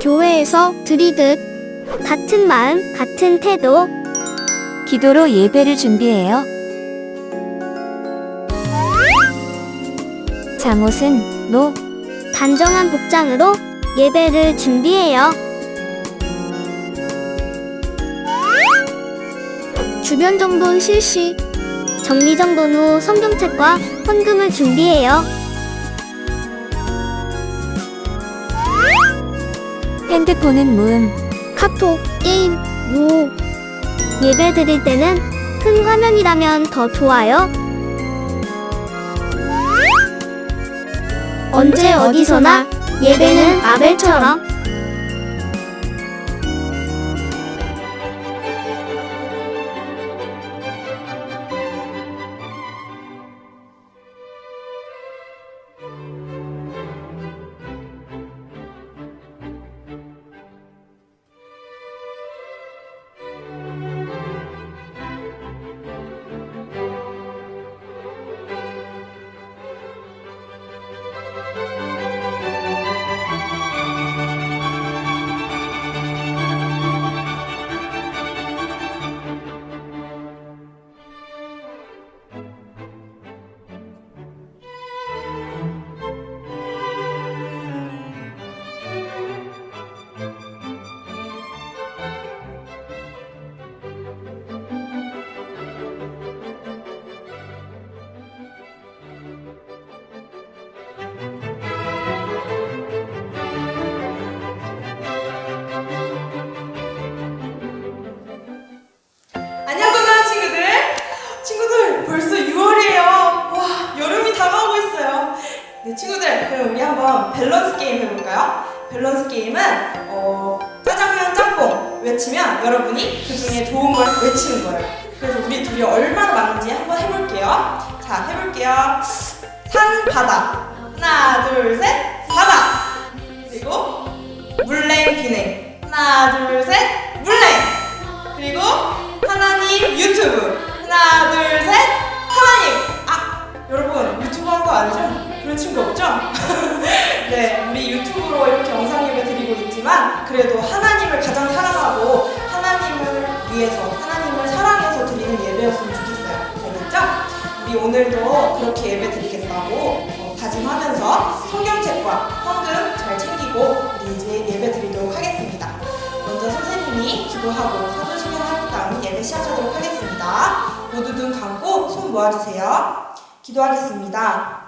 교회에서 드리듯 같은 마음, 같은 태도, 기도로 예배를 준비해요. 잠옷은 단정한 복장으로 예배를 준비해요. 주변 정돈 실시, 정리정돈 후 성경책과 헌금을 준비해요. 핸드폰은 무음, 카톡, 게임, 무. 예배 드릴 때는 큰 화면이라면 더 좋아요. 언제 어디서나 예배는 아벨처럼. 안녕하세요 친구들 벌써 6월이에요. 와, 여름이 다가오고 있어요. 네, 친구들, 그럼 우리 한번 밸런스 게임 해볼까요? 밸런스 게임은 짜장면 짬뽕 외치면 여러분이 그 중에 좋은 걸 외치는 거예요. 그래서 우리 둘이 얼마나 맞는지 한번 해볼게요. 자, 해볼게요. 산, 바다. 하나, 둘, 셋. 바다. 그리고 물냉, 비냉. 하나, 둘, 셋. 물냉. 그리고 하나님 유튜브. 하나, 둘, 셋. 하나님. 아, 여러분 유튜브 한 거 아니죠? 그런 친구 없죠? 네, 우리 유튜브로 이렇게 영상 예배 드리고 있지만 그래도 하나님을 가장 사랑하고 하나님을 위해서, 하나님을 사랑해서 드리는 예배였으면 좋겠어요. 알겠죠? 우리 오늘도 그렇게 예배 드리겠다고 다짐하면서 성경책과 헌금 잘 챙기고 우리 이제 예배 드리도록 하겠습니다. 먼저 선생님이 기도하고 사도신경 한 다음 예배 시작하도록 하겠습니다. 모두 눈 감고 손 모아주세요. 기도하겠습니다.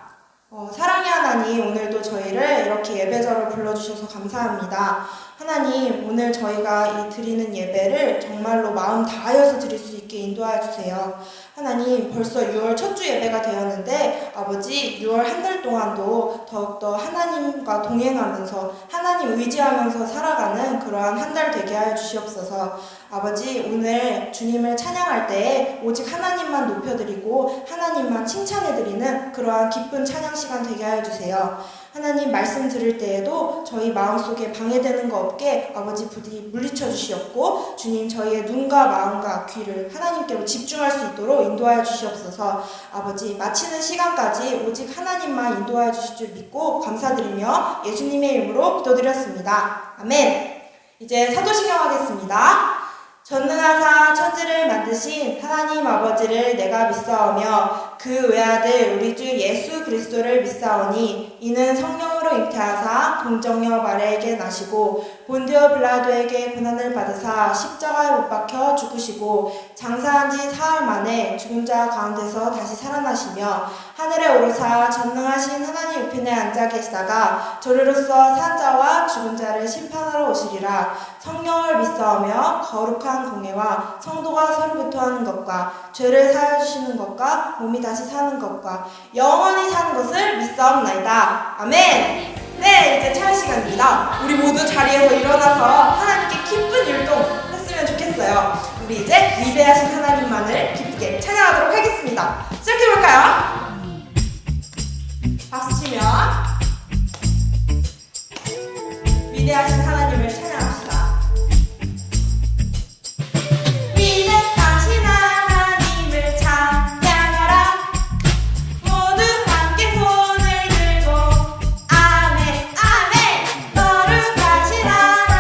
사랑의 하나님, 오늘도 저희를 이렇게 예배자로 불러주셔서 감사합니다. 하나님, 오늘 저희가 이 드리는 예배를 정말로 마음 다하여서 드릴 수 있게 인도하여 주세요. 하나님, 벌써 6월 첫 주 예배가 되었는데 아버지, 6월 한 달 동안도 더욱더 하나님과 동행하면서 하나님 의지하면서 살아가는 그러한 한 달 되게 하여 주시옵소서. 아버지, 오늘 주님을 찬양할 때에 오직 하나님만 높여드리고 하나님만 칭찬해드리는 그러한 기쁜 찬양 시간 되게 하여 주세요. 하나님, 말씀 들을 때에도 저희 마음속에 방해되는 거 없게 아버지 부디 물리쳐 주시옵고 주님, 저희의 눈과 마음과 귀를 하나님께로 집중할 수 있도록 인도하여 주시옵소서. 아버지, 마치는 시간까지 오직 하나님만 인도하여 주실 줄 믿고 감사드리며 예수님의 이름으로 기도드렸습니다. 아멘. 이제 사도신경 하겠습니다. 전능하사 천지를 만드신 하나님 아버지를 내가 믿사오며 그 외아들 우리 주 예수 그리스도를 믿사오니 이는 성령으로 잉태하사 동정녀 마리아에게 나시고 본디오 빌라도에게 고난을 받으사 십자가에 못 박혀 죽으시고 장사한 지 사흘 만에 죽은 자 가운데서 다시 살아나시며 하늘에 오르사 전능하신 하나님 우편에 앉아 계시다가 저리로서 산 자와 죽은 자를 심판하러 오시리라. 성령을 믿사오며 거룩한 공예와 성도가 서로 교통하는 것과 죄를 사하여 주시는 것과 몸이 다시 사는 것과 영원히 사는 것을 믿사옵나이다. 아멘. 네, 이제 찬양 시간입니다. 우리 모두 자리에서 일어나서 하나님께 기쁜 율동 했으면 좋겠어요. 우리 이제 위대하신 하나님만을 기쁘게 찬양하도록 하겠습니다. 시작해볼까요? 박수 치면 위대하신 하나님을 찬양합시다. 위대하신 하나님을 찬양하라. 모두 함께 손을 들고 아멘 아멘. 거룩하신 하나님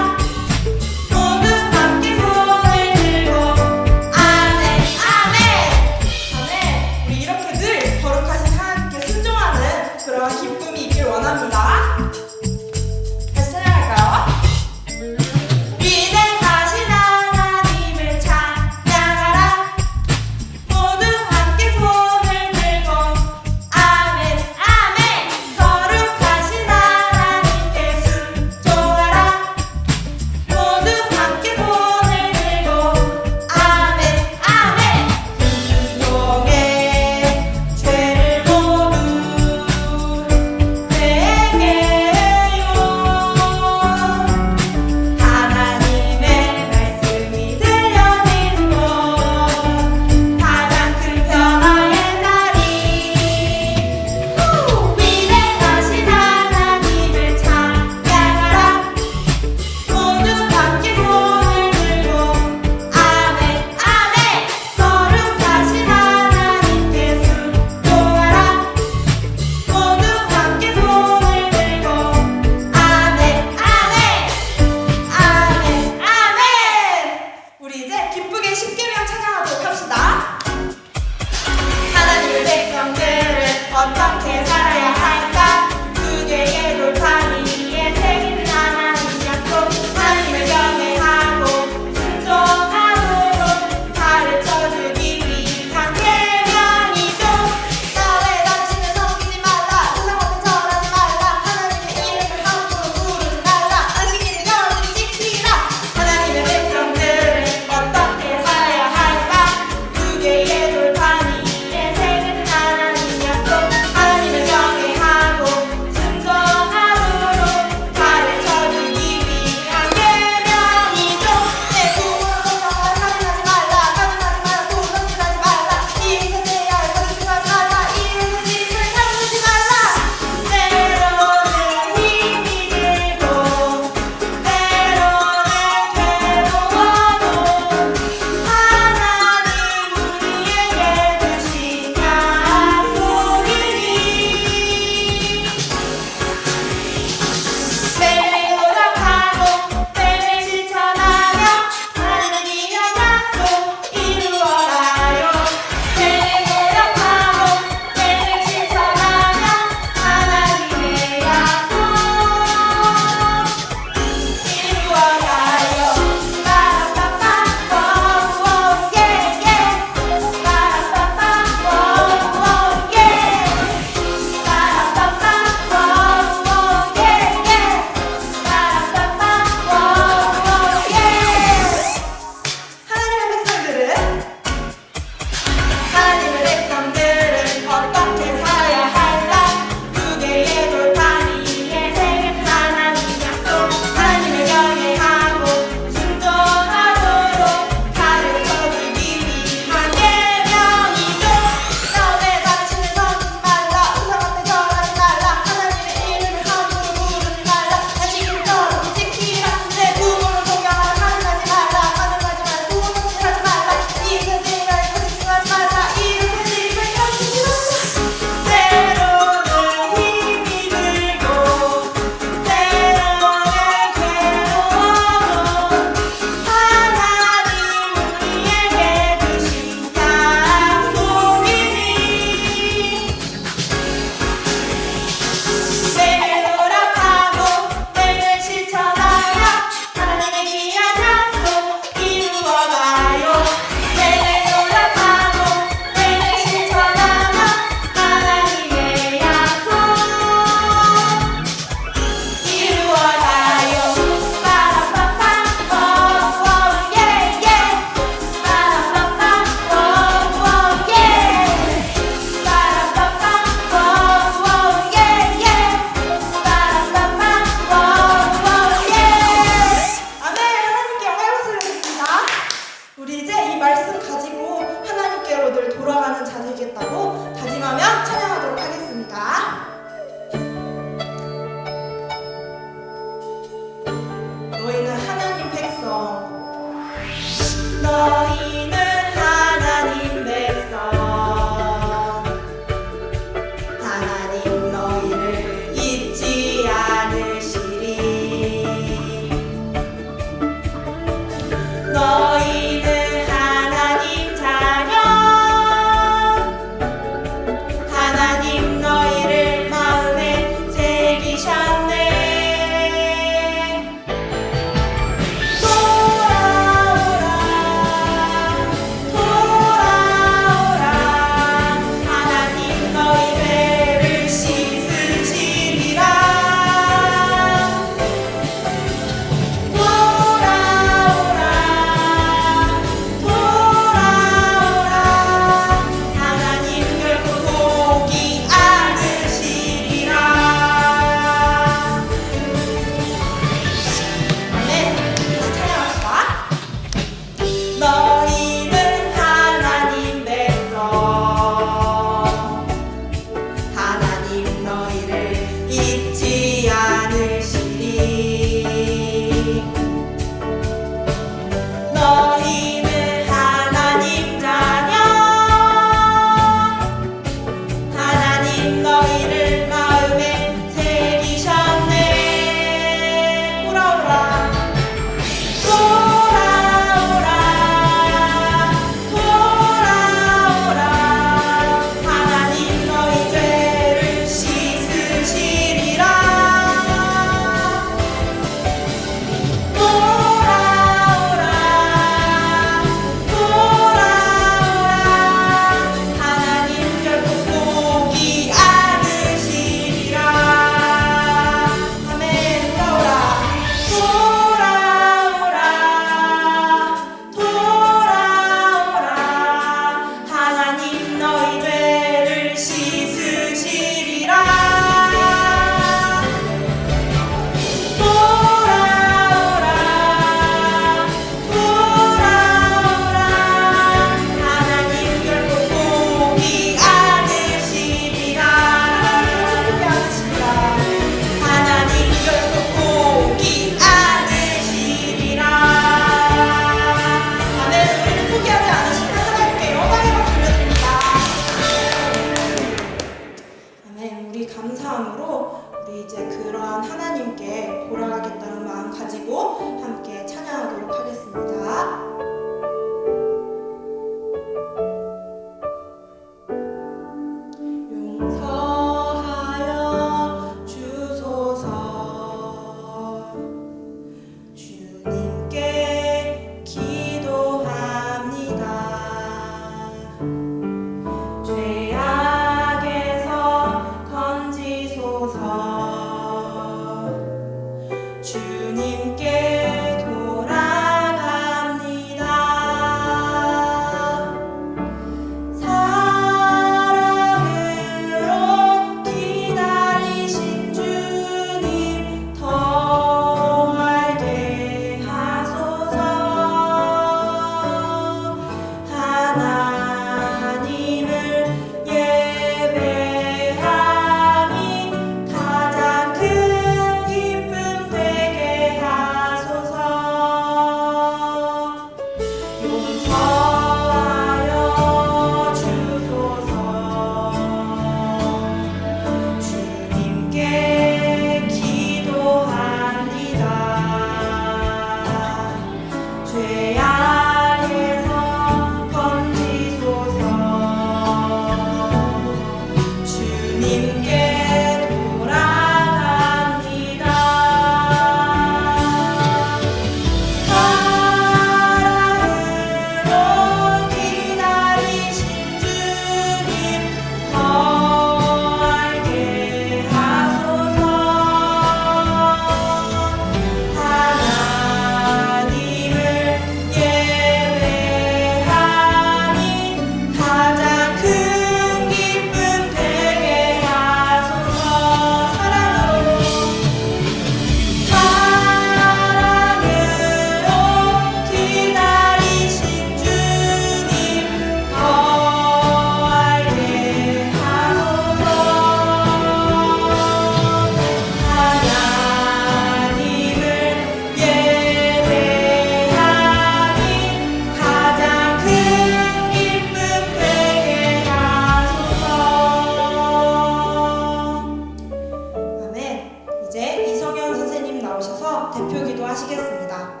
대표 기도하시겠습니다.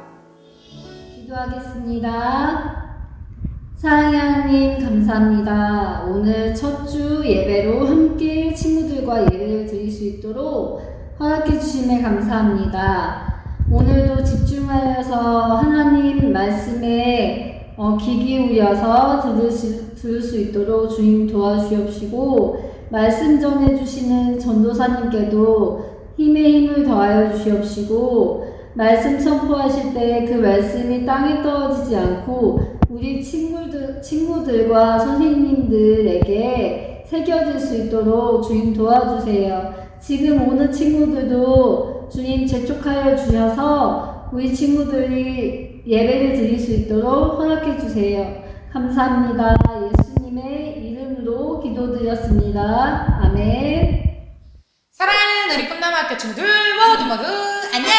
기도하겠습니다. 사랑의 하나님 감사합니다. 오늘 첫 주 예배로 함께 친구들과 예배를 드릴 수 있도록 허락해 주심에 감사합니다. 오늘도 집중하여서 하나님 말씀에 귀 기울여서 들을 수 있도록 주님 도와주시옵시고, 말씀 전해주시는 전도사님께도 힘에 힘을 더하여 주시옵시고, 말씀 선포하실 때 그 말씀이 땅에 떨어지지 않고 우리 친구들과 선생님들에게 새겨질 수 있도록 주님 도와주세요. 지금 오는 친구들도 주님 재촉하여 주셔서 우리 친구들이 예배를 드릴 수 있도록 허락해 주세요. 감사합니다. 예수님의 이름으로 기도드렸습니다. 아멘. 사랑하는 우리 꿈나무학교 친구들 모두 안녕!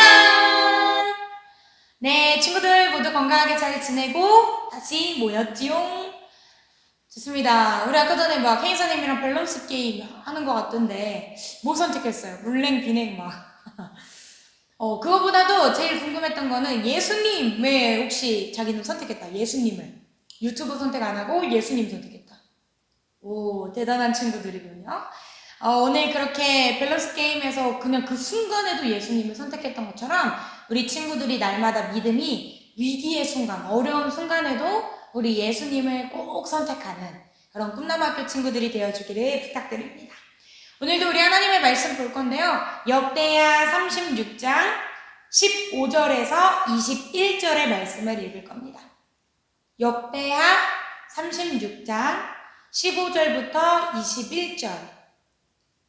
네, 친구들 모두 건강하게 잘 지내고 다시 모였지용. 좋습니다. 우리 아까 전에 막 혜인 선생님이랑 밸런스 게임 하는 것 같던데 뭐 선택했어요? 물냉 비냉 막. 그거보다도 제일 궁금했던 거는 예수님 왜 혹시 자기는 선택했다. 예수님을. 유튜브 선택 안 하고 예수님 선택했다. 오, 대단한 친구들이군요. 오늘 그렇게 밸런스 게임에서 그냥 그 순간에도 예수님을 선택했던 것처럼 우리 친구들이 날마다 믿음이 위기의 순간, 어려운 순간에도 우리 예수님을 꼭 선택하는 그런 꿈나무학교 친구들이 되어주기를 부탁드립니다. 오늘도 우리 하나님의 말씀 볼 건데요. 역대하 36장 15절에서 21절의 말씀을 읽을 겁니다. 역대하 36장 15절부터 21절.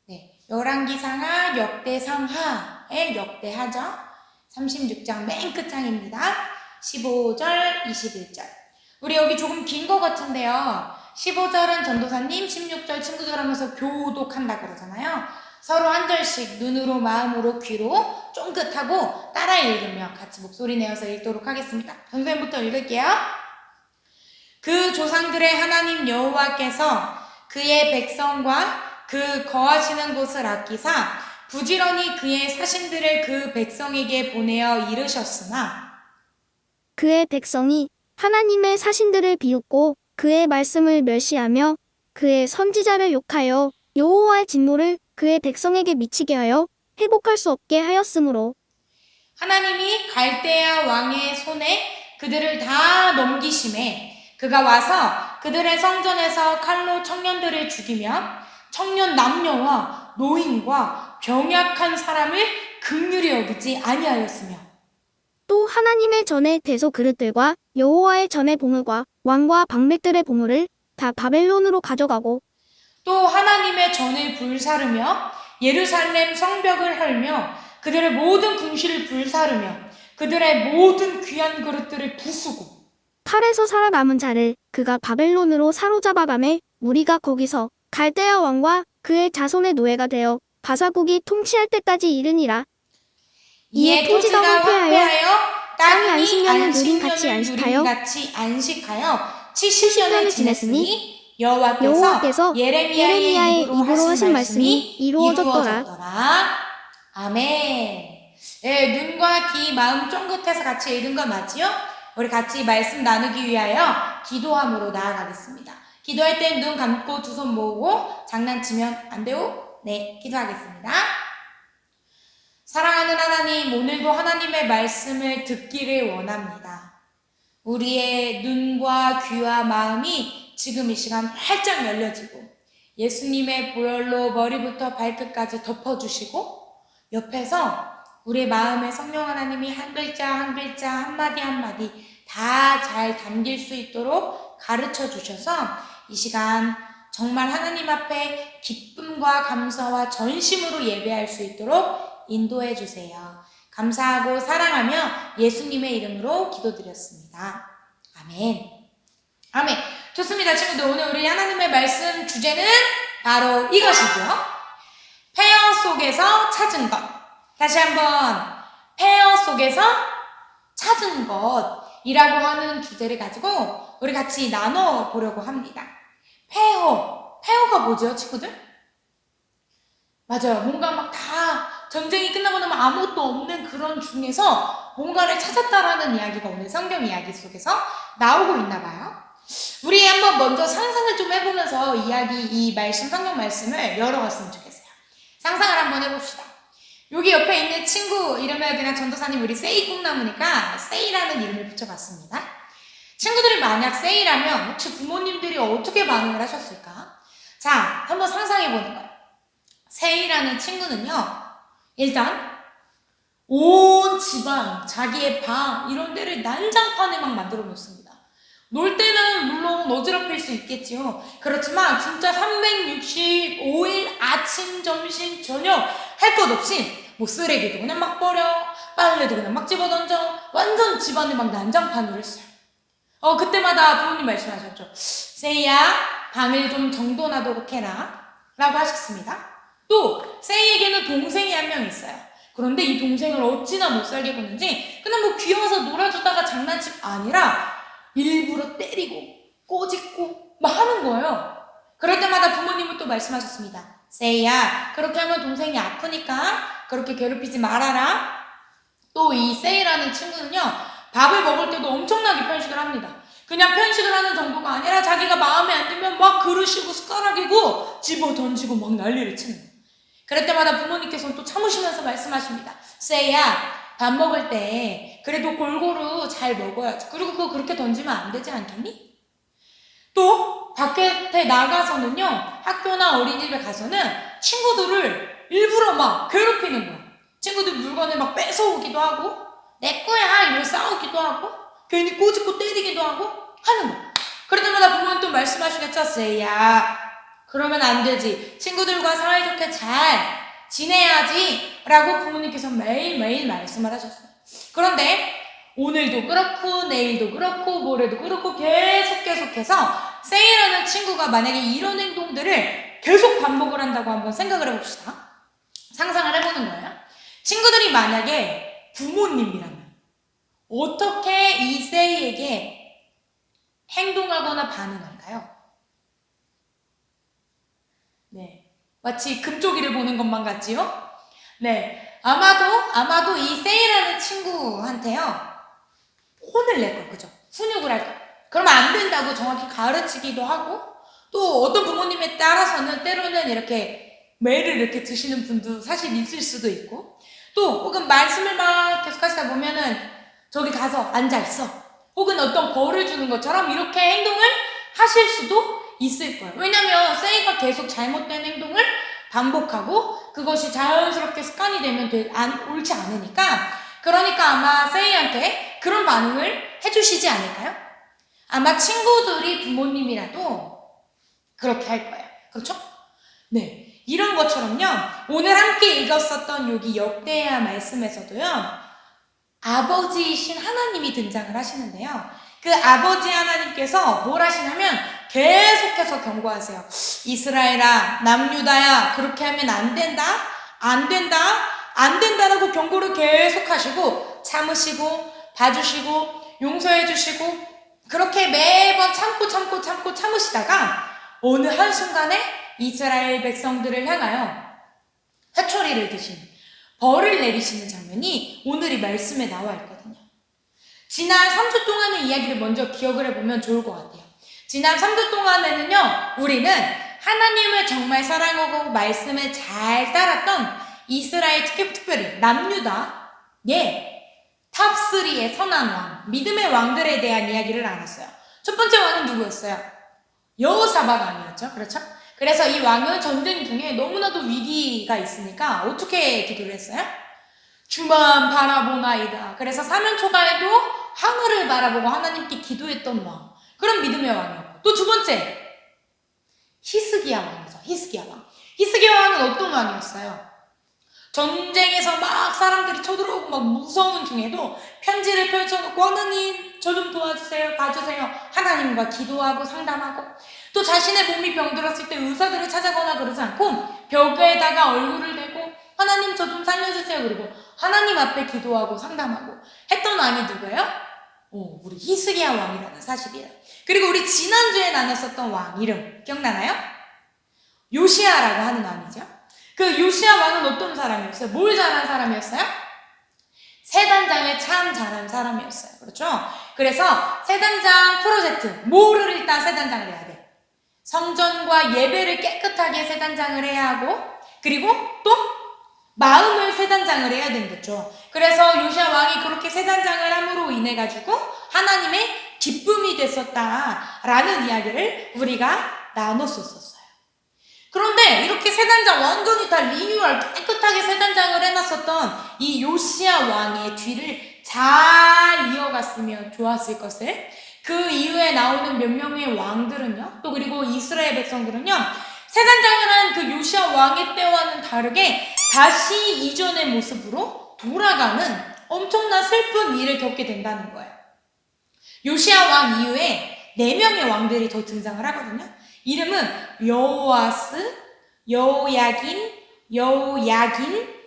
네, 열왕기상하 역대상하의 역대하죠. 36장 맨 끝장입니다. 15절, 21절. 우리 여기 조금 긴 것 같은데요. 15절은 전도사님, 16절 친구들 하면서 교독한다 그러잖아요. 서로 한 절씩 눈으로, 마음으로, 귀로 쫑긋하고 따라 읽으며 같이 목소리 내어서 읽도록 하겠습니다. 선생님부터 읽을게요. 그 조상들의 하나님 여호와께서 그의 백성과 그 거하시는 곳을 아끼사 부지런히 그의 사신들을 그 백성에게 보내어 이르셨으나 그의 백성이 하나님의 사신들을 비웃고 그의 말씀을 멸시하며 그의 선지자를 욕하여 여호와의 진노를 그의 백성에게 미치게 하여 회복할 수 없게 하였으므로 하나님이 갈대아 왕의 손에 그들을 다 넘기심에 그가 와서 그들의 성전에서 칼로 청년들을 죽이며 청년 남녀와 노인과 병약한 사람을 긍휼히 여기지 아니하였으며 또 하나님의 전의 대소 그릇들과 여호와의 전의 보물과 왕과 방백들의 보물을 다 바벨론으로 가져가고 또 하나님의 전을 불사르며 예루살렘 성벽을 헐며 그들의 모든 궁실을 불사르며 그들의 모든 귀한 그릇들을 부수고 칼에서 살아남은 자를 그가 바벨론으로 사로잡아가매 우리가 거기서 갈대아 왕과 그의 자손의 노예가 되어 바사국이 통치할 때까지 이르니라. 이에 토지가 황폐하여 땅이 안식년을 누린 같이 안식하여 70년을 지냈으니 여호와께서 여호와께서 예레미야의 입으로 하신 말씀이 이루어졌더라. 아멘. 네, 눈과 귀, 마음 쫑긋해서 같이 읽은 거 맞지요? 우리 같이 말씀 나누기 위하여 기도함으로 나아가겠습니다. 기도할 땐 눈 감고 두 손 모으고 장난치면 안 돼요? 네, 기도하겠습니다. 사랑하는 하나님, 오늘도 하나님의 말씀을 듣기를 원합니다. 우리의 눈과 귀와 마음이 지금 이 시간 활짝 열려지고 예수님의 보혈로 머리부터 발끝까지 덮어주시고 옆에서 우리 마음에 성령 하나님이 한 글자 한 글자 한마디 한마디 다 잘 담길 수 있도록 가르쳐 주셔서 이 시간 정말 하나님 앞에 기쁨과 감사와 전심으로 예배할 수 있도록 인도해 주세요. 감사하고 사랑하며 예수님의 이름으로 기도드렸습니다. 아멘. 아멘. 좋습니다. 친구들, 오늘 우리 하나님의 말씀 주제는 바로 이것이죠. 폐허 속에서 찾은 것. 다시 한번, 폐허 속에서 찾은 것이라고 하는 주제를 가지고 우리 같이 나눠보려고 합니다. 폐허가 뭐죠, 친구들? 맞아요. 뭔가 막 다 전쟁이 끝나고 나면 아무것도 없는 그런 중에서 뭔가를 찾았다라는 이야기가 오늘 성경 이야기 속에서 나오고 있나 봐요. 우리 한번 먼저 상상을 좀 해보면서 이 말씀, 성경 말씀을 열어갔으면 좋겠어요. 상상을 한번 해봅시다. 여기 옆에 있는 친구 이름을 그냥 전도사님 우리 세이 꿈나무니까 세이라는 이름을 붙여봤습니다. 친구들이 만약 세이라면 혹시 부모님들이 어떻게 반응을 하셨을까? 자, 한번 상상해보는 거예요. 세이라는 친구는요, 일단 온 집안, 자기의 방 이런 데를 난장판에 막 만들어 놓습니다. 놀 때는 물론 어지럽힐 수 있겠지요. 그렇지만 진짜 365일 아침, 점심, 저녁 할 것 없이 뭐 쓰레기도 그냥 막 버려, 빨래도 그냥 막 집어던져, 완전 집안에 막 난장판으로 했어요. 그때마다 부모님 말씀하셨죠. 세이야, 방을 좀 정돈하도록 해라 라고 하셨습니다. 또 세이에게는 동생이 한 명 있어요. 그런데 이 동생을 어찌나 못 살게 구는지 그냥 뭐 귀여워서 놀아주다가 장난치고 아니라 일부러 때리고 꼬집고 막 하는 거예요. 그럴 때마다 부모님은 또 말씀하셨습니다. 세이야, 그렇게 하면 동생이 아프니까 그렇게 괴롭히지 말아라. 또 이 세이라는 친구는요, 밥을 먹을 때도 엄청나게 편식을 합니다. 그냥 편식을 하는 정도가 아니라 자기가 마음에 안 들면 막 그릇이고 숟가락이고 집어 던지고 막 난리를 치는 거예요. 그럴 때마다 부모님께서는 또 참으시면서 말씀하십니다. 세이야, 밥 먹을 때 그래도 골고루 잘 먹어야지. 그리고 그거 그렇게 던지면 안 되지 않겠니? 또 밖에 나가서는요, 학교나 어린이집에 가서는 친구들을 일부러 막 괴롭히는 거야. 친구들 물건을 막 뺏어오기도 하고 내 거야 이러고 싸우기도 하고 괜히 꼬집고 때리기도 하고 하는 거야. 그럴 때마다 부모님 또 말씀하시겠죠. 세이야, 그러면 안 되지. 친구들과 사이좋게 잘 지내야지 라고 부모님께서 매일매일 말씀을 하셨어요. 그런데 오늘도 그렇고 내일도 그렇고 모레도 그렇고 계속해서 세이라는 친구가 만약에 이런 행동들을 계속 반복을 한다고 한번 생각을 해봅시다. 상상을 해보는 거예요. 친구들이 만약에 부모님이라면 어떻게 이 세이에게 행동하거나 반응할까요? 네, 마치 금쪽이를 보는 것만 같지요? 네, 아마도 이 세이라는 친구한테요, 혼을 낼 거예요. 그죠? 훈육을 할 거예요. 그러면 안 된다고 정확히 가르치기도 하고, 또 어떤 부모님에 따라서는 때로는 이렇게 매를 이렇게 드시는 분도 사실 있을 수도 있고, 또 혹은 말씀을 막 계속 하시다 보면은 저기 가서 앉아있어, 혹은 어떤 벌을 주는 것처럼 이렇게 행동을 하실 수도 있을 거예요. 왜냐면 세이가 계속 잘못된 행동을 반복하고 그것이 자연스럽게 습관이 되면 옳지 않으니까, 그러니까 아마 세이한테 그런 반응을 해주시지 않을까요? 아마 친구들이 부모님이라도 그렇게 할 거예요. 그렇죠? 네. 이런 것처럼요, 오늘 함께 읽었었던 여기 역대하 말씀에서도요, 아버지이신 하나님이 등장을 하시는데요, 그 아버지 하나님께서 뭘 하시냐면 계속해서 경고하세요. 이스라엘아, 남유다야, 그렇게 하면 안 된다, 안 된다, 안 된다라고 경고를 계속 하시고 참으시고 봐주시고 용서해 주시고 그렇게 매번 참으시다가 어느 한순간에 이스라엘 백성들을 향하여 회초리를 드신, 벌을 내리시는 장면이 오늘 이 말씀에 나와 있거든요. 지난 3주 동안의 이야기를 먼저 기억을 해보면 좋을 것 같아요. 지난 3주 동안에는요, 우리는 하나님을 정말 사랑하고 말씀을 잘 따랐던 이스라엘, 특별히 남유다의 탑3의 선한 왕, 믿음의 왕들에 대한 이야기를 나눴어요. 첫 번째 왕은 누구였어요? 여호사밧 왕이었죠. 그렇죠? 그래서 이 왕은 전쟁 중에 너무나도 위기가 있으니까 어떻게 기도를 했어요? 주만 바라보나이다. 그래서 사면 초가에도 하늘을 바라보고 하나님께 기도했던 왕, 그런 믿음의 왕이었고, 또 두 번째 히스기야 왕이죠. 히스기야 왕. 히스기야 왕은 어떤 왕이었어요? 전쟁에서 막 사람들이 쳐들어오고 막 무서운 중에도 편지를 펼쳐놓고 하나님 저 좀 도와주세요, 봐주세요, 하나님과 기도하고 상담하고, 또 자신의 몸이 병들었을 때 의사들을 찾아거나 그러지 않고 벽에다가 얼굴을 대고 하나님 저 좀 살려주세요, 그리고 하나님 앞에 기도하고 상담하고 했던 왕이 누구예요? 우리 히스기야 왕이라는 사실이에요. 그리고 우리 지난주에 나눴었던 왕 이름 기억나나요? 요시야라고 하는 왕이죠. 그 요시야 왕은 어떤 사람이었어요? 뭘 잘한 사람이었어요? 세단장을 참 잘한 사람이었어요. 그렇죠? 그래서 세단장 프로젝트, 뭐를 일단 세단장을 해야 돼? 성전과 예배를 깨끗하게 세단장을 해야 하고, 그리고 또 마음을 세단장을 해야 되는 거죠. 그래서 요시야 왕이 그렇게 세단장을 함으로 인해 가지고 하나님의 기쁨이 됐었다라는 이야기를 우리가 나눴었어요. 그런데 이렇게 세단장 완전히 다 리뉴얼 깨끗하게 세단장을 해놨었던 이 요시야 왕의 뒤를 잘 이어갔으면 좋았을 것을, 그 이후에 나오는 몇 명의 왕들은요, 또 그리고 이스라엘 백성들은요, 세단장을 한 그 요시야 왕의 때와는 다르게 다시 이전의 모습으로 돌아가는 엄청난 슬픈 일을 겪게 된다는 거예요. 요시야 왕 이후에 4명의 왕들이 더 등장을 하거든요. 이름은 여호아스, 여호야긴,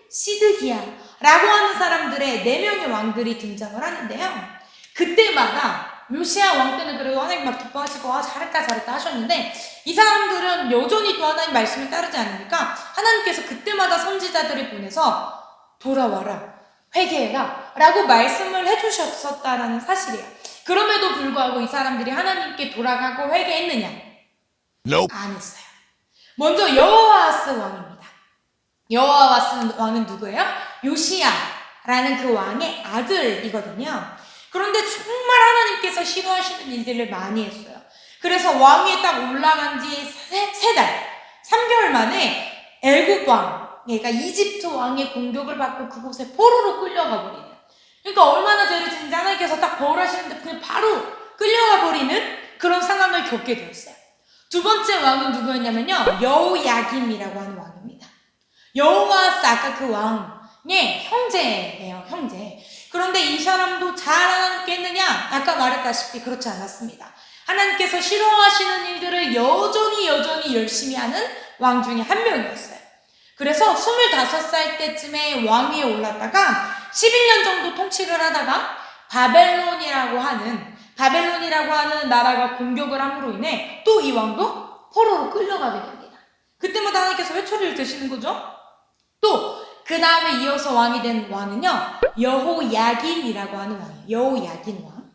시드기야라고 하는 사람들의 4명의 왕들이 등장을 하는데요. 그때마다 요시야 왕 때는 그래도 하나님 막 기뻐하시고 잘했다 하셨는데, 이 사람들은 여전히 또 하나님 말씀을 따르지 않으니까 하나님께서 그때마다 선지자들을 보내서 돌아와라, 회개해라 라고 말씀을 해주셨었다라는 사실이에요. 그럼에도 불구하고 이 사람들이 하나님께 돌아가고 회개했느냐? 안 했어요. 먼저 여호아스 왕입니다. 여호아스 왕은 누구예요? 요시야라는 그 왕의 아들이거든요. 그런데 정말 하나님께서 싫어하시는 일들을 많이 했어요. 그래서 왕위에 딱 올라간 지 3개월 만에 애굽 왕, 그러니까 이집트 왕의 공격을 받고 그곳에 포로로 끌려가 버리는, 그러니까 얼마나 죄를 짓는지 하나님께서 딱 벌하시는데 그냥 바로 끌려가 버리는 그런 상황을 겪게 되었어요. 두 번째 왕은 누구였냐면요, 여호야김이라고 하는 왕입니다. 여호아스, 아까 그 왕의 형제예요, 형제. 그런데 이 사람도 잘 하나님께 했느냐? 아까 말했다시피 그렇지 않았습니다. 하나님께서 싫어하시는 일들을 여전히 열심히 하는 왕 중에 한 명이었어요. 그래서 25살 때쯤에 왕위에 올랐다가 11년 정도 통치를 하다가 바벨론이라고 하는 나라가 공격을 함으로 인해 또 이 왕도 포로로 끌려가게 됩니다. 그때마다 하나님께서 회초리를 드시는 거죠. 또 그 다음에 이어서 왕이 된 왕은요, 여호야김이라고 하는 왕이에요. 여호야김 왕.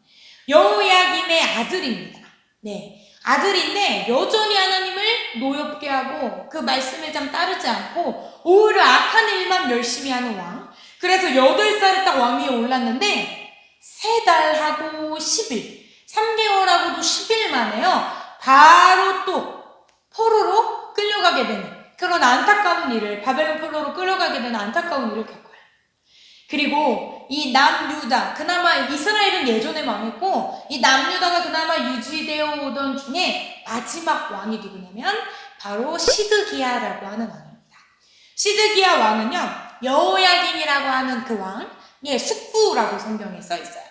여호야김의 아들입니다. 네, 아들인데 여전히 하나님을 노엽게 하고 그 말씀을 좀 따르지 않고 오히려 악한 일만 열심히 하는 왕. 그래서 8살에 딱 왕위에 올랐는데 3달하고 10일, 3개월하고도 10일 만에요, 바로 또 포로로 끌려가게 되는 그런 안타까운 일을, 바벨론 포로로 끌려가게 되는 안타까운 일을 겪어요. 그리고 이 남유다, 그나마 이스라엘은 예전에 망했고 이 남유다가 그나마 유지되어 오던 중에 마지막 왕이 누구냐면 바로 시드기야라고 하는 왕입니다. 시드기야 왕은요, 여호야김이라고 하는 그 왕의 숙부라고 성경에 써 있어요.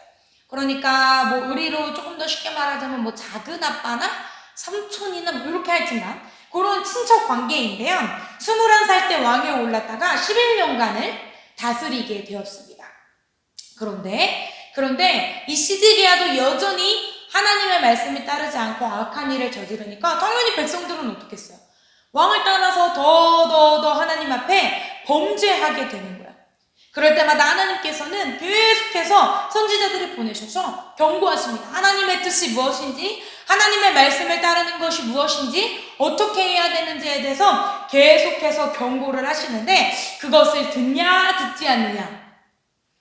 그러니까 뭐 우리로 조금 더 쉽게 말하자면 뭐 작은 아빠나 삼촌이나 뭐 이렇게 하지만 그런 친척 관계인데요. 21살 때 왕에 올랐다가 11년간을 다스리게 되었습니다. 그런데 이 시드기야도 여전히 하나님의 말씀에 따르지 않고 악한 일을 저지르니까 당연히 백성들은 어떻겠어요? 왕을 따라서 더 하나님 앞에 범죄하게 되는 거예요. 그럴 때마다 하나님께서는 계속해서 선지자들을 보내셔서 경고하십니다. 하나님의 뜻이 무엇인지, 하나님의 말씀을 따르는 것이 무엇인지, 어떻게 해야 되는지에 대해서 계속해서 경고를 하시는데 그것을 듣냐 듣지 않느냐?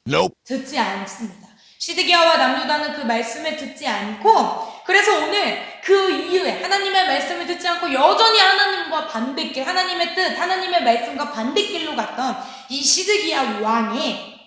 Nope. 듣지 않습니다. 시드기야와 남유다는 그 말씀을 듣지 않고, 그래서 오늘 그 이후에 하나님의 말씀을 듣지 않고 여전히 하나님과 반대길, 하나님의 뜻, 하나님의 말씀과 반대길로 갔던 이 시드기야 왕이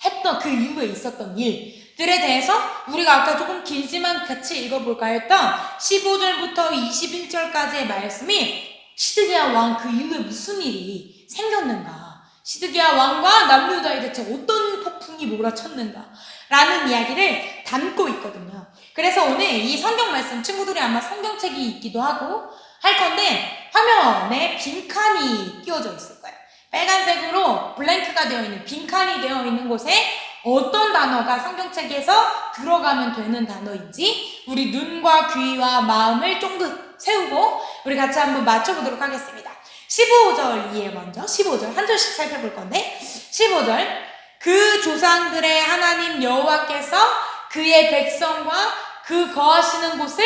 했던 그 이후에 있었던 일들에 대해서 우리가 아까 조금 길지만 같이 읽어볼까 했던 15절부터 21절까지의 말씀이 시드기야 왕 그 이후에 무슨 일이 생겼는가, 시드기야 왕과 남유다에 대체 어떤 폭풍이 몰아쳤는가 라는 이야기를 담고 있거든요. 그래서 오늘 이 성경 말씀, 친구들이 아마 성경책이 있기도 하고 할 건데 화면에 빈칸이 끼워져 있을 거예요. 빨간색으로 블랭크가 되어 있는, 빈칸이 되어 있는 곳에 어떤 단어가 성경책에서 들어가면 되는 단어인지 우리 눈과 귀와 마음을 쫑긋 세우고 우리 같이 한번 맞춰보도록 하겠습니다. 15절 이해 먼저 15절 한 절씩 살펴볼 건데 15절 그 조상들의 하나님 여호와께서 그의 백성과 그 거하시는 곳을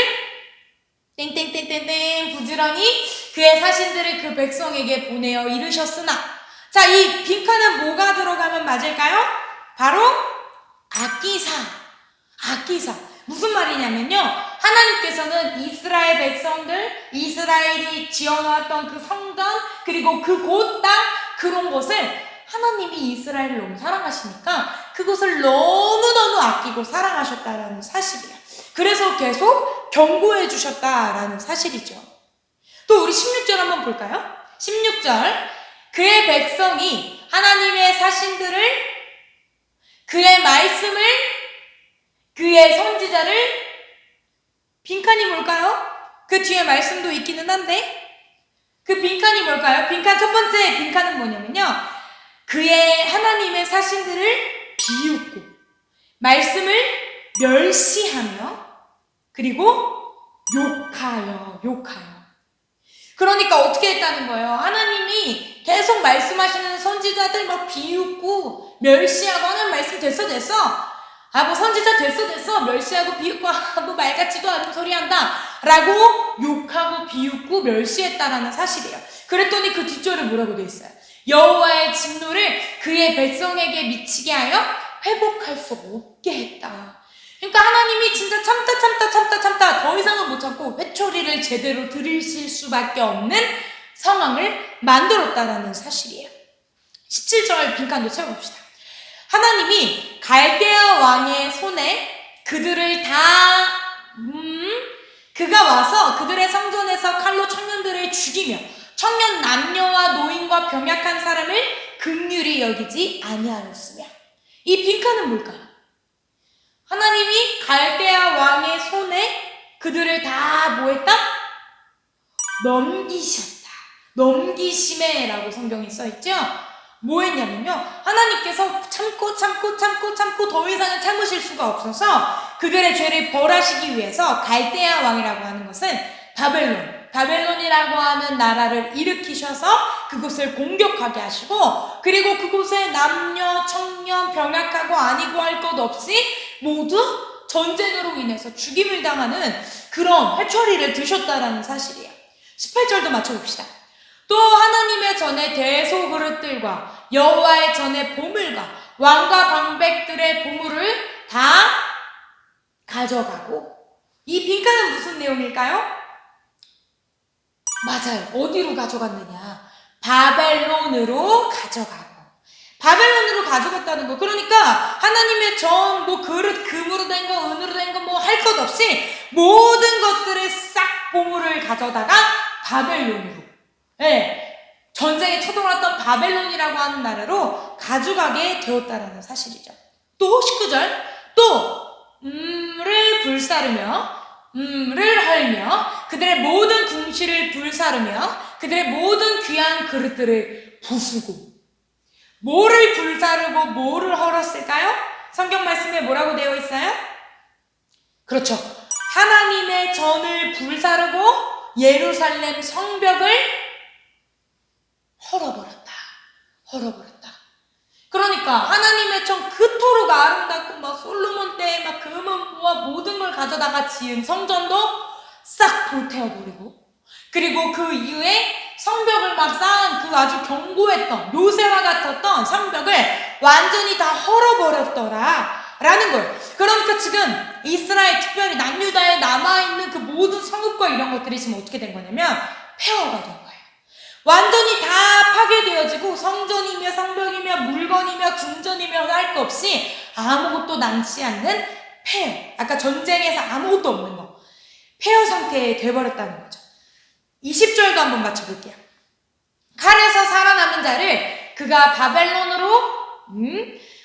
땡땡땡땡땡 부지런히 그의 사신들을 그 백성에게 보내어 이르셨으나 자, 이 빈칸은 뭐가 들어가면 맞을까요? 바로 악기사. 무슨 말이냐면요. 하나님께서는 이스라엘 백성들, 이스라엘이 지어놓았던 그 성전, 그리고 그곳 땅, 그런 곳을 하나님이 이스라엘을 너무 사랑하시니까 그곳을 너무너무 아끼고 사랑하셨다라는 사실이에요. 그래서 계속 경고해 주셨다라는 사실이죠. 또 우리 16절 한번 볼까요? 16절 그의 백성이 하나님의 사신들을 그의 말씀을 그의 선지자를 빈칸이 뭘까요? 그 뒤에 말씀도 있기는 한데 그 빈칸이 뭘까요? 빈칸 첫 번째 빈칸은 뭐냐면요. 그의 하나님의 사신들을 비웃고 말씀을 멸시하며 그리고 욕하여 그러니까 어떻게 했다는 거예요? 하나님이 계속 말씀하시는 선지자들 막 비웃고 멸시하고 하는 말씀 됐어 뭐 선지자 됐어 멸시하고 비웃고 뭐 말 같지도 않은 소리 한다 라고 욕하고 비웃고 멸시했다라는 사실이에요. 그랬더니 그 뒷절에 뭐라고 돼 있어요? 여호와의 진노를 그의 백성에게 미치게 하여 회복할 수 없게 했다. 그러니까 하나님이 진짜 참다 더 이상은 못 참고 회초리를 제대로 들이실 수밖에 없는 상황을 만들었다라는 사실이에요. 17절 빈칸도 채워봅시다. 하나님이 갈대아 왕의 손에 그들을 그가 와서 그들의 성전에서 칼로 청년들을 죽이며 청년 남녀와 노인과 병약한 사람을 긍휼히 여기지 아니하였으며 이 빈칸은 뭘까요? 하나님이 갈대아 왕의 손에 그들을 다 뭐했다? 넘기셨다. 넘기심에라고 성경에 써있죠? 뭐 했냐면요. 하나님께서 참고 더 이상은 참으실 수가 없어서 그들의 죄를 벌하시기 위해서 갈대아 왕이라고 하는 것은 바벨론이라고 하는 나라를 일으키셔서 그곳을 공격하게 하시고 그리고 그곳에 남녀, 청년, 병약하고 아니고 할 것 없이 모두 전쟁으로 인해서 죽임을 당하는 그런 회초리를 드셨다라는 사실이에요. 18절도 맞춰봅시다. 또 하나님의 전에 대소그릇들과 여호와의 전에 보물과 왕과 방백들의 보물을 다 가져가고 이 빈칸은 무슨 내용일까요? 맞아요. 어디로 가져갔느냐? 바벨론으로 가져갔다는 거. 그러니까 하나님의 전, 그릇, 금으로 된 거, 은으로 된 거, 할 것 없이 모든 것들을 싹 보물을 가져다가 바벨론으로. 전쟁에 쳐들어왔던 바벨론이라고 하는 나라로 가져가게 되었다라는 사실이죠. 또 19절, 또, 를 불사르며, 를 헐며, 그들의 모든 궁시를 불사르며, 그들의 모든 귀한 그릇들을 부수고, 뭐를 불사르고 뭐를 헐었을까요? 성경 말씀에 뭐라고 되어 있어요? 그렇죠. 하나님의 전을 불사르고 예루살렘 성벽을 헐어버렸다. 그러니까 하나님의 전 그토록 아름답고 솔로몬 때 금은보와 모든 걸 가져다가 지은 성전도 싹 불태워버리고 그리고 그 이후에 성벽을 쌓은 그 아주 견고했던 요새와 같았던 성벽을 완전히 다 헐어버렸더라 라는 거예요. 그러니까 지금 이스라엘 특별히 남유다에 남아있는 그 모든 성읍과 이런 것들이 지금 어떻게 된 거냐면 폐허가 된 거예요. 완전히 다 파괴되어지고 성전이며 성벽이며 물건이며 궁전이며 할 거 없이 아무것도 남지 않는 폐허. 아까 전쟁에서 아무것도 없는 거. 폐허 상태에 돼버렸다는 거죠. 20절도 한번 맞춰볼게요. 칼에서 살아남은 자를 그가 바벨론으로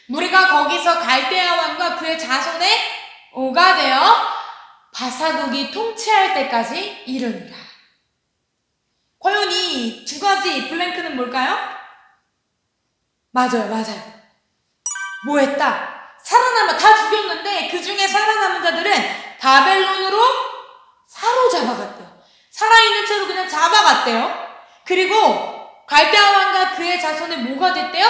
우리가 거기서 갈대아 왕과 그의 자손의 오가 되어 바사국이 통치할 때까지 이르니라. 과연 이 두 가지 블랭크는 뭘까요? 맞아요. 뭐 했다? 다 죽였는데 그 중에 살아남은 자들은 바벨론으로 사로잡아갔대요. 살아있는 채로 그냥 잡아갔대요. 그리고 갈대아 왕과 그의 자손의 뭐가 됐대요?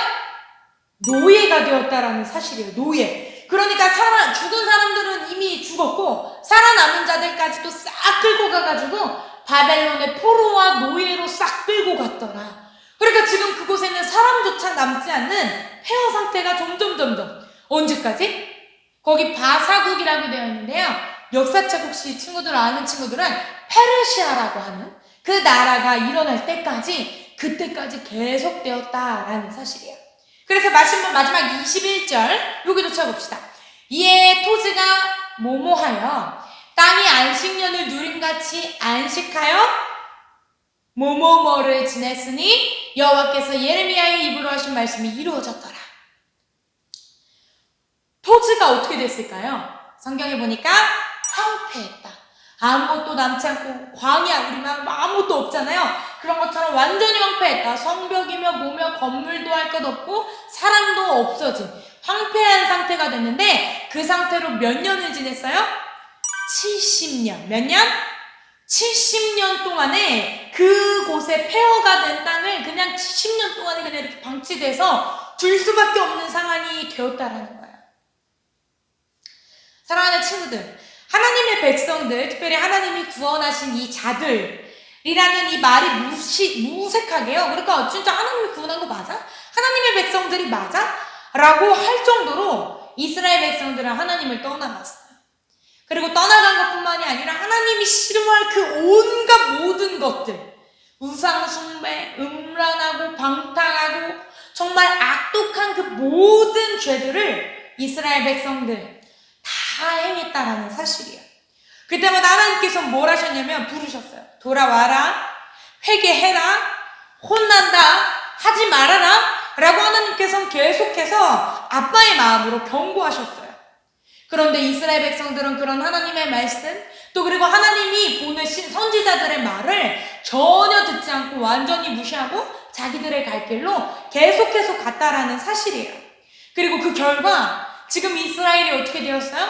노예가 되었다라는 사실이에요. 노예. 그러니까 죽은 사람들은 이미 죽었고 살아남은 자들까지도 싹 끌고 가가지고 바벨론의 포로와 노예로 싹 끌고 갔더라. 그러니까 지금 그곳에는 사람조차 남지 않는 폐허 상태가 점점 언제까지? 거기 바사국이라고 되어 있는데요. 역사책 혹시 친구들 아는 친구들은 페르시아라고 하는 그 나라가 일어날 때까지 그때까지 계속되었다라는 사실이에요. 그래서 마지막 21절 여기도 쳐봅시다. 이에 토지가 모모하여 땅이 안식년을 누림같이 안식하여 뭐뭐뭐를 지냈으니 여호와께서 예레미야의 입으로 하신 말씀이 이루어졌더라. 토지가 어떻게 됐을까요? 성경에 보니까 황폐했다. 아무것도 남지 않고 광야, 우리만 아무것도 없잖아요. 그런 것처럼 완전히 황폐했다. 성벽이며 뭐며 건물도 할 것 없고 사람도 없어진 황폐한 상태가 됐는데 그 상태로 몇 년을 지냈어요? 70년. 몇 년? 70년 동안에 그곳에 폐허가 된 땅을 그냥 70년 동안에 그냥 이렇게 방치돼서 둘 수밖에 없는 상황이 되었다라는 거예요. 사랑하는 친구들, 하나님의 백성들, 특별히 하나님이 구원하신 이 자들이라는 이 말이 무색하게요. 그러니까 진짜 하나님이 구원한 거 맞아? 하나님의 백성들이 맞아? 라고 할 정도로 이스라엘 백성들은 하나님을 떠나갔어요. 그리고 떠나간 것뿐만이 아니라 하나님이 싫어할 그 온갖 모든 것들, 우상 숭배, 음란하고 방탕하고 정말 악독한 그 모든 죄들을 이스라엘 백성들 다 행했다라는 사실이에요. 그때마다 하나님께서 뭘 하셨냐면 부르셨어요. 돌아와라, 회개해라, 혼난다, 하지 말아라 라고 하나님께서는 계속해서 아빠의 마음으로 경고하셨어요. 그런데 이스라엘 백성들은 그런 하나님의 말씀, 또 그리고 하나님이 보내신 선지자들의 말을 전혀 듣지 않고 완전히 무시하고 자기들의 갈 길로 계속해서 갔다라는 사실이에요. 그리고 그 결과 지금 이스라엘이 어떻게 되었어요?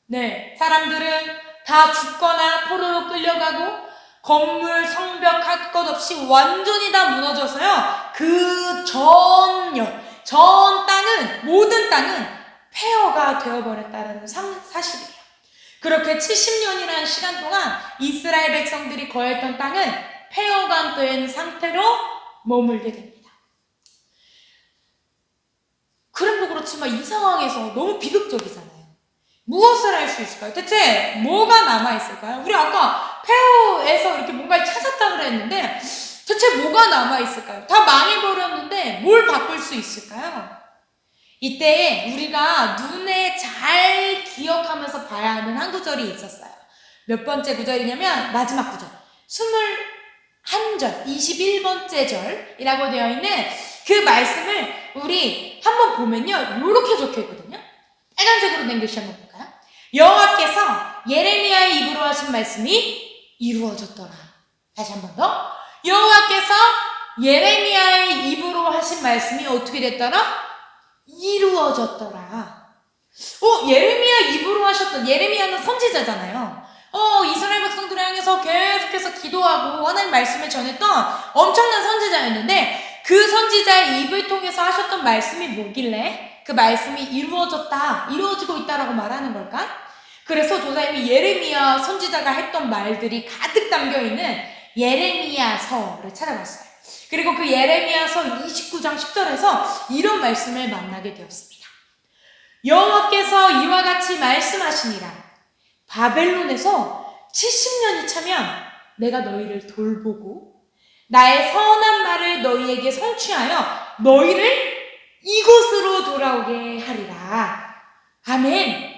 네, 사람들은 다 죽거나 포로로 끌려가고 건물, 성벽 할 것 없이 완전히 다 무너져서요. 그 전 땅은, 모든 땅은 폐허가 되어버렸다는 사실이에요. 그렇게 70년이라는 시간 동안 이스라엘 백성들이 거했던 땅은 폐허가 된 상태로 머물게 됩니다. 그럼도 그렇지만 이 상황에서 너무 비극적이잖아요. 무엇을 할 수 있을까요? 대체 뭐가 남아있을까요? 우리 아까 폐허에서 이렇게 뭔가를 찾았다고 그랬는데 대체 뭐가 남아있을까요? 다 망해버렸는데 뭘 바꿀 수 있을까요? 이때 우리가 눈에 잘 기억하면서 봐야 하는 한 구절이 있었어요. 몇 번째 구절이냐면 마지막 구절 21절 21번째 절이라고 되어 있는 그 말씀을 우리 한번 보면요 이렇게 적혀있거든요. 빨간색으로 된 글씨 한번 볼까요? 여호와께서 예레미야의 입으로 하신 말씀이 이루어졌더라. 다시 한 번 더. 여호와께서 예레미야의 입으로 하신 말씀이 어떻게 됐더라? 이루어졌더라. 예레미야 입으로 하셨던, 예레미야는 선지자잖아요. 이스라엘 백성들을 향해서 계속해서 기도하고 하나님 말씀을 전했던 엄청난 선지자였는데 그 선지자의 입을 통해서 하셨던 말씀이 뭐길래 그 말씀이 이루어지고 있다라고 말하는 걸까? 그래서 조사님이 예레미야 선지자가 했던 말들이 가득 담겨있는 예레미야서를 찾아봤어요. 그리고 그 예레미야서 29장 10절에서 이런 말씀을 만나게 되었습니다. 여호와께서 이와 같이 말씀하시니라. 바벨론에서 70년이 차면 내가 너희를 돌보고 나의 선한 말을 너희에게 성취하여 너희를 이곳으로 돌아오게 하리라. 아멘.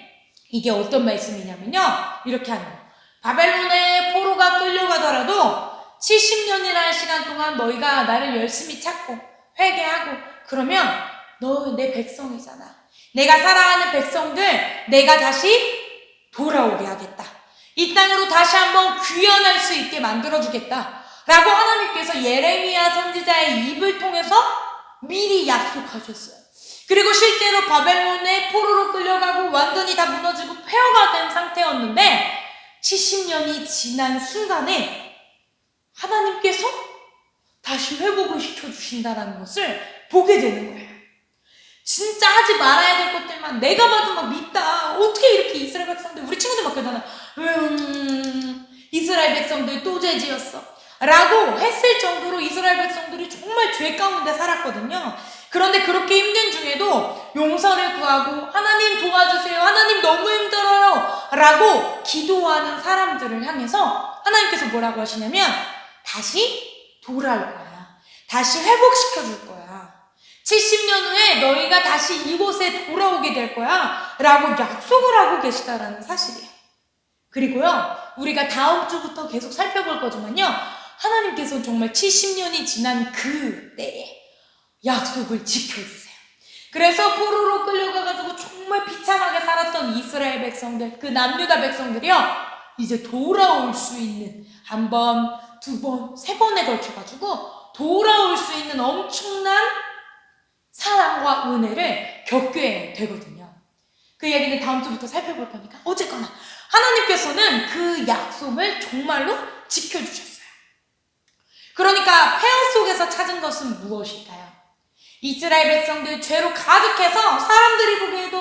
이게 어떤 말씀이냐면요. 이렇게 하는 거예요. 바벨론의 포로가 끌려가더라도 70년이라는 시간 동안 너희가 나를 열심히 찾고 회개하고 그러면 너 내 백성이잖아. 내가 사랑하는 백성들 내가 다시 돌아오게 하겠다. 이 땅으로 다시 한번 귀환할 수 있게 만들어주겠다. 라고 하나님께서 예레미야 선지자의 입을 통해서 미리 약속하셨어요. 그리고 실제로 바벨론의 포로로 끌려가고 완전히 다 무너지고 폐허가 된 상태였는데 70년이 지난 순간에 하나님께서 다시 회복을 시켜주신다라는 것을 보게 되는 거예요. 진짜 하지 말아야 될 것들만 내가 봐도 막 믿다. 어떻게 이렇게 이스라엘 백성들, 우리 친구들 막 그러잖아. 이스라엘 백성들 또 죄지었어 라고 했을 정도로 이스라엘 백성들이 정말 죄 가운데 살았거든요. 그런데 그렇게 힘든 중에도 용서를 구하고 하나님 도와주세요, 하나님 너무 힘들어요 라고 기도하는 사람들을 향해서 하나님께서 뭐라고 하시냐면 다시 돌아올 거야. 다시 회복시켜 줄 거야. 70년 후에 너희가 다시 이곳에 돌아오게 될 거야 라고 약속을 하고 계시다라는 사실이에요. 그리고요, 우리가 다음 주부터 계속 살펴볼 거지만요, 하나님께서 정말 70년이 지난 그 때에 약속을 지켜주세요. 그래서 포로로 끌려가가지고 정말 비참하게 살았던 이스라엘 백성들, 그 남유다 백성들이요, 이제 돌아올 수 있는 한 번, 두 번, 세 번에 걸쳐가지고 돌아올 수 있는 엄청난 사랑과 은혜를 겪게 되거든요. 그 얘기는 다음 주부터 살펴볼 거니까 어쨌거나 하나님께서는 그 약속을 정말로 지켜주셨어요. 그러니까 폐허 속에서 찾은 것은 무엇일까요? 이스라엘 백성들 죄로 가득해서 사람들이 보기에도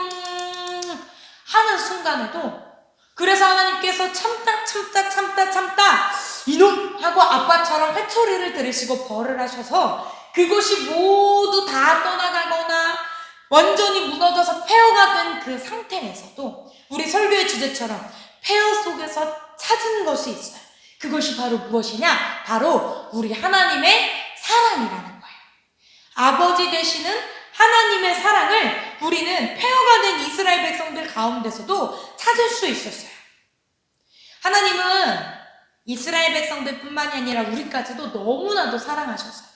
하는 순간에도, 그래서 하나님께서 참다 이놈 하고 아빠처럼 회초리를 들으시고 벌을 하셔서 그것이 모두 다 떠나가거나 완전히 무너져서 폐허가 된 그 상태에서도 우리 설교의 주제처럼 폐허 속에서 찾은 것이 있어요. 그것이 바로 무엇이냐? 바로 우리 하나님의 사랑이라는 거예요. 아버지 되시는 하나님의 사랑을 우리는 폐허가 된 이스라엘 백성들 가운데서도 찾을 수 있었어요. 하나님은 이스라엘 백성들 뿐만이 아니라 우리까지도 너무나도 사랑하셨어요.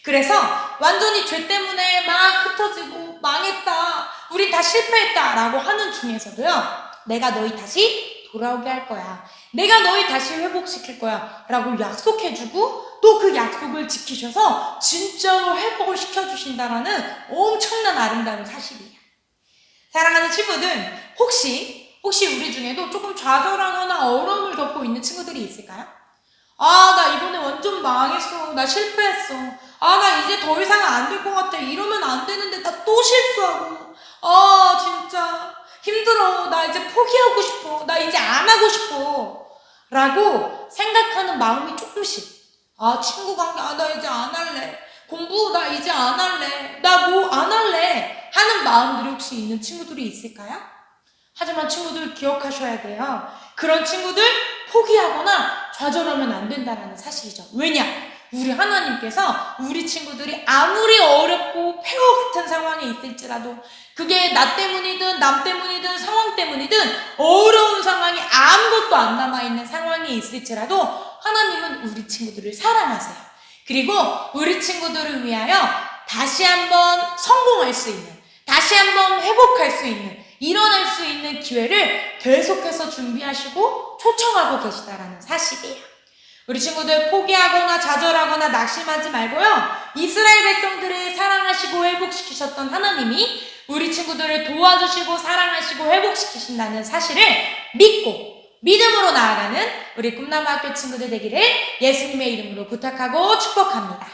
그래서 완전히 죄 때문에 막 흩어지고 망했다, 우리 다 실패했다 라고 하는 중에서도요, 내가 너희 다시 돌아오게 할 거야, 내가 너희 다시 회복시킬 거야 라고 약속해주고 또 그 약속을 지키셔서 진짜로 회복을 시켜주신다라는 엄청난 아름다운 사실이에요. 사랑하는 친구들, 혹시 우리 중에도 조금 좌절하거나 어려움을 겪고 있는 친구들이 있을까요? 나 이번에 완전 망했어, 나 실패했어, 나 이제 더 이상 안 될 것 같아, 이러면 안 되는데 나 또 실수하고, 진짜 힘들어, 나 이제 포기하고 싶어, 나 이제 안 하고 싶어 라고 생각하는 마음이 조금씩, 친구 관계, 나 이제 안 할래, 공부 나 이제 안 할래, 나 뭐 안 할래 하는 마음들이 혹시 있는 친구들이 있을까요? 하지만 친구들 기억하셔야 돼요. 그런 친구들 포기하거나 좌절하면 안 된다는 사실이죠. 왜냐? 우리 하나님께서 우리 친구들이 아무리 어렵고 폐허 같은 상황에 있을지라도, 그게 나 때문이든 남 때문이든 상황 때문이든 어려운 상황이 아무것도 안 남아있는 상황이 있을지라도 하나님은 우리 친구들을 사랑하세요. 그리고 우리 친구들을 위하여 다시 한번 성공할 수 있는, 다시 한번 회복할 수 있는, 일어날 수 있는 기회를 계속해서 준비하시고 초청하고 계시다라는 사실이에요. 우리 친구들 포기하거나 좌절하거나 낙심하지 말고요, 이스라엘 백성들을 사랑하시고 회복시키셨던 하나님이 우리 친구들을 도와주시고 사랑하시고 회복시키신다는 사실을 믿고 믿음으로 나아가는 우리 꿈나무학교 친구들 되기를 예수님의 이름으로 부탁하고 축복합니다.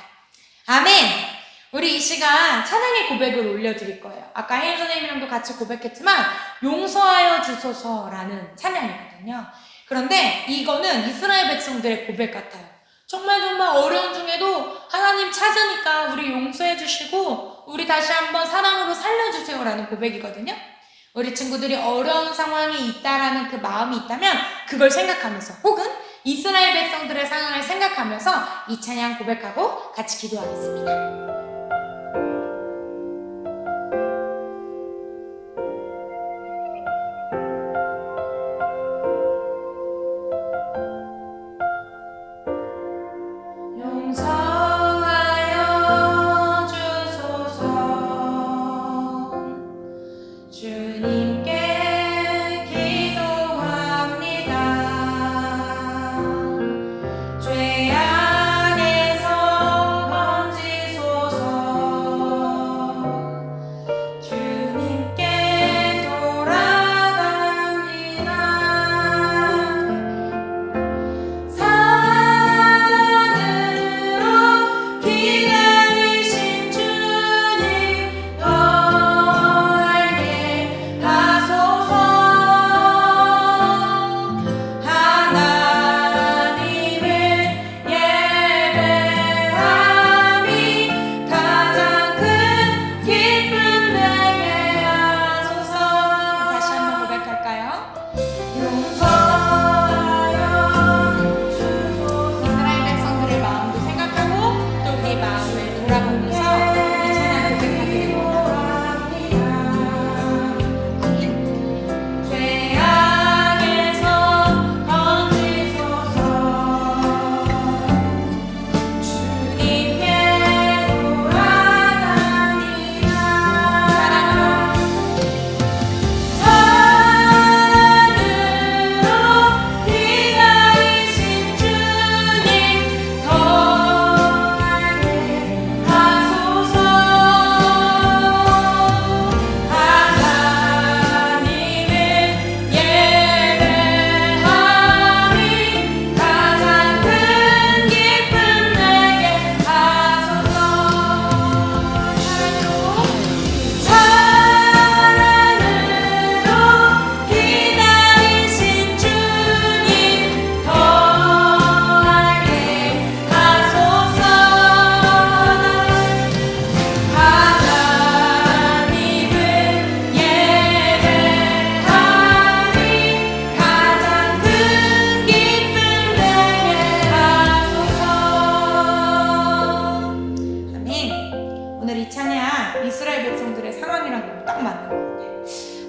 아멘. 우리 이 시간 찬양의 고백을 올려드릴 거예요. 아까 혜인 선생님이랑도 같이 고백했지만 용서하여 주소서라는 찬양이거든요. 그런데 이거는 이스라엘 백성들의 고백 같아요. 정말 어려운 중에도 하나님 찾으니까 우리 용서해 주시고 우리 다시 한번 사랑으로 살려주세요 라는 고백이거든요. 우리 친구들이 어려운 상황에 있다라는 그 마음이 있다면 그걸 생각하면서, 혹은 이스라엘 백성들의 상황을 생각하면서 이 찬양 고백하고 같이 기도하겠습니다. 용서하여 주소서. 주님께 기도합니다. 죄악에서 건지소서. 주님께 돌아갑니다. 사랑으로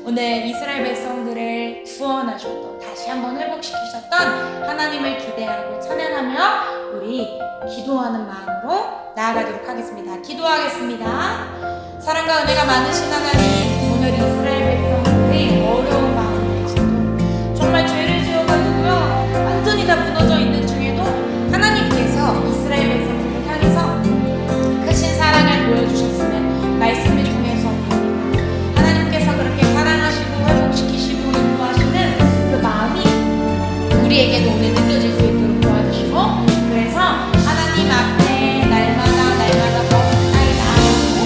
오늘 이스라엘 백성들을 구원하셨던, 다시 한번 회복시키셨던 하나님을 기대하고 찬양하며 우리 기도하는 마음으로 나아가도록 하겠습니다. 기도하겠습니다. 사랑과 은혜가 많으신 하나님, 오늘 이스라엘 백성들이 어려운 마음을 가지고 정말 죄를 지어가지고요 완전히 다 무너져 있는 중에도 하나님께서 이스라엘 백성들을 향해서 크신 사랑을 보여주셨으면 말씀을 통해서 하나님께서 그렇게 사랑하시고 회복시키시고 인도하시는 그 마음이 우리에게도 오늘 느껴질 수 있도록 도와주시고, 그래서 하나님 앞에 날마다 더 가까이 나아가고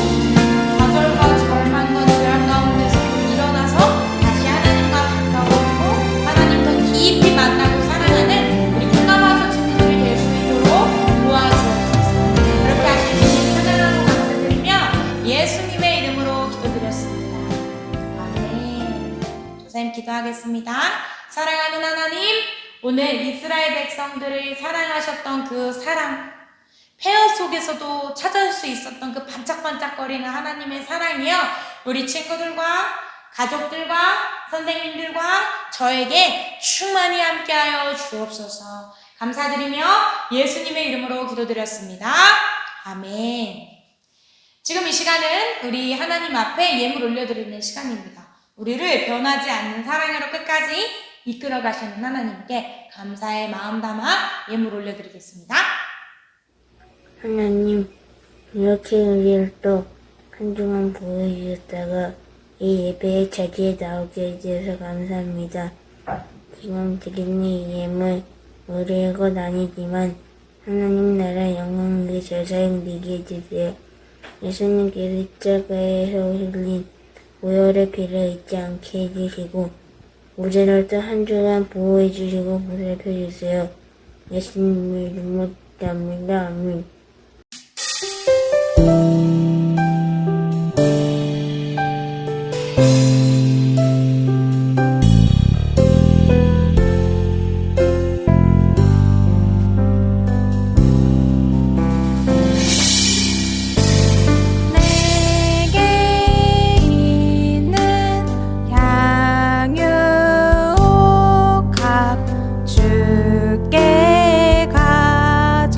좌절과 절망과 죄악 가운데서 일어나서 다시 하나님과 가까워지고 하나님 더 깊이 만나고 사랑하는 우리 꿈나무하우스 친구들이 될 수 있도록 도와주옵소서. 그렇게 하신 주님 찬양하고 감사드리며 예수님의 이름으로 기도드렸습니다. 아멘. 조사님 기도하겠습니다. 사랑하는 하나님, 오늘 이스라엘 백성들을 사랑하셨던 그 사랑, 폐허 속에서도 찾을 수 있었던 그 반짝반짝거리는 하나님의 사랑이요, 우리 친구들과 가족들과 선생님들과 저에게 충만히 함께하여 주옵소서. 감사드리며 예수님의 이름으로 기도드렸습니다. 아멘. 지금 이 시간은 우리 하나님 앞에 예물 올려드리는 시간입니다. 우리를 변하지 않는 사랑으로 끝까지 이끌어 가시는 하나님께 감사의 마음 담아 예물 올려드리겠습니다. 하나님, 이렇게 우리를 또 한동안 보호해주셨다가 이 예배의 자리에 나오게 해주셔서 감사합니다. 지금 드리는 이 예물, 우리의 것 아니지만 하나님 나라 영광을 잘 사용되게 해주세요. 예수님께서 십자가에서 흘린 보혈의 피를 잊지 않게 해주시고 우리를 또 한 주간 보호해주시고 보살펴주세요. 예수님의 이름으로 기도합니다. 아멘. 주께 가져와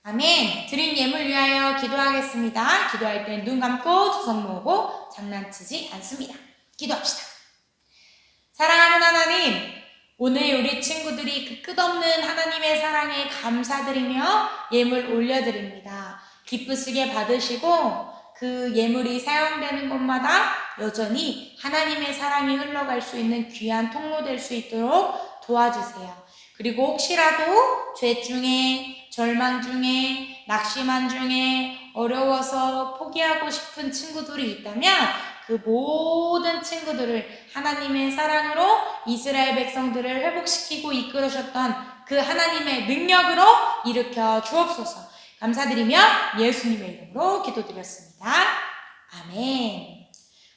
아멘. 드린 예물 위하여 기도하겠습니다. 기도할 때 눈 감고 두 손 모으고 장난치지 않습니다. 기도합시다. 사랑하는 하나님, 오늘 우리 친구들이 그 끝없는 하나님의 사랑에 감사드리며 예물 올려드립니다. 기쁘시게 받으시고 그 예물이 사용되는 곳마다 여전히 하나님의 사랑이 흘러갈 수 있는 귀한 통로 될 수 있도록 도와주세요. 그리고 혹시라도 죄 중에, 절망 중에, 낙심한 중에 어려워서 포기하고 싶은 친구들이 있다면 그 모든 친구들을 하나님의 사랑으로 이스라엘 백성들을 회복시키고 이끌으셨던 그 하나님의 능력으로 일으켜 주옵소서. 감사드리며 예수님의 이름으로 기도드렸습니다. 아멘.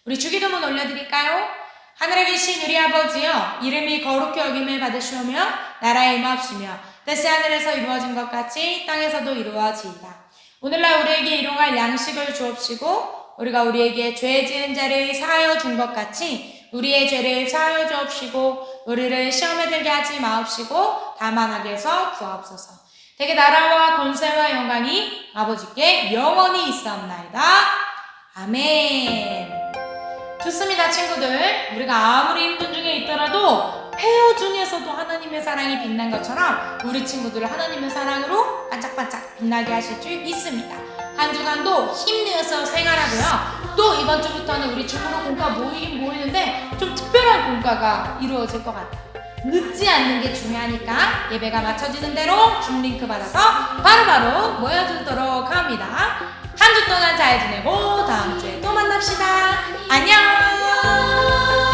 우리 주기도문 올려드릴까요? 하늘에 계신 우리 아버지여, 이름이 거룩히 여김을 받으시오며 나라에 임하옵시며 뜻이 하늘에서 이루어진 것 같이 땅에서도 이루어지이다. 오늘날 우리에게 일용할 양식을 주옵시고 우리가 우리에게 죄 지은 자를 사하여 준 것 같이 우리의 죄를 사하여 주옵시고 우리를 시험에 들게 하지 마옵시고 다만 악에서 구하옵소서. 대개 나라와 권세와 영광이 아버지께 영원히 있사옵나이다. 아멘. 좋습니다, 친구들. 우리가 아무리 힘든 중에 있더라도 폐허 중에서도 하나님의 사랑이 빛난 것처럼 우리 친구들을 하나님의 사랑으로 반짝반짝 빛나게 하실 줄 믿습니다. 한 주간도 힘내서 생활하고요. 또 이번 주부터는 우리 중국어 공과 모이는데 좀 특별한 공과가 이루어질 것 같아요. 늦지 않는 게 중요하니까 예배가 맞춰지는 대로 줌 링크 받아서 바로바로 모여들도록 합니다. 한 주 동안 잘 지내고 다음 주에 또 만납시다. 안녕!